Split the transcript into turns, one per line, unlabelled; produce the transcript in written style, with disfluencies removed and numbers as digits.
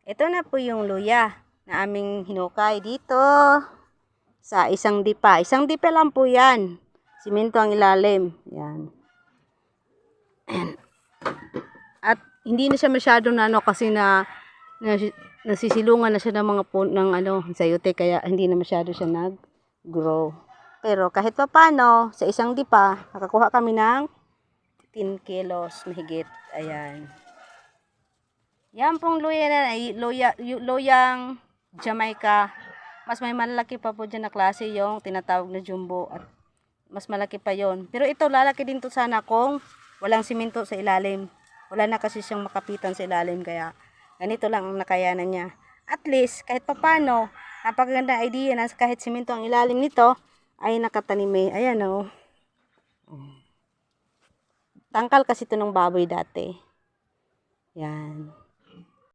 Ito na po yung luya na aming hinukay dito sa isang dipa. Isang dipa lang po yan. Simento ang ilalim. Yan. At hindi na siya masyadong kasi nasisilungan na siya ng mga sayote, kaya hindi na masyado siya nag-grow. Pero kahit pa paano, sa isang dipa, nakakuha kami ng 10 kilos mahigit. Ayan. Yan pong luya na luyang Jamaica. Mas may malaki pa po dyan na klase yung tinatawag na jumbo. At mas malaki pa yon. Pero ito, lalaki din to sana kung walang simento sa ilalim. Wala na kasi siyang makapitan sa ilalim. Kaya ganito lang ang nakayanan niya. At least, kahit pa paano, napakaganda idea na kahit simento ang ilalim nito, ay nakatanim eh. Ayan o. Tangkal kasi ito ng baboy dati. Yan.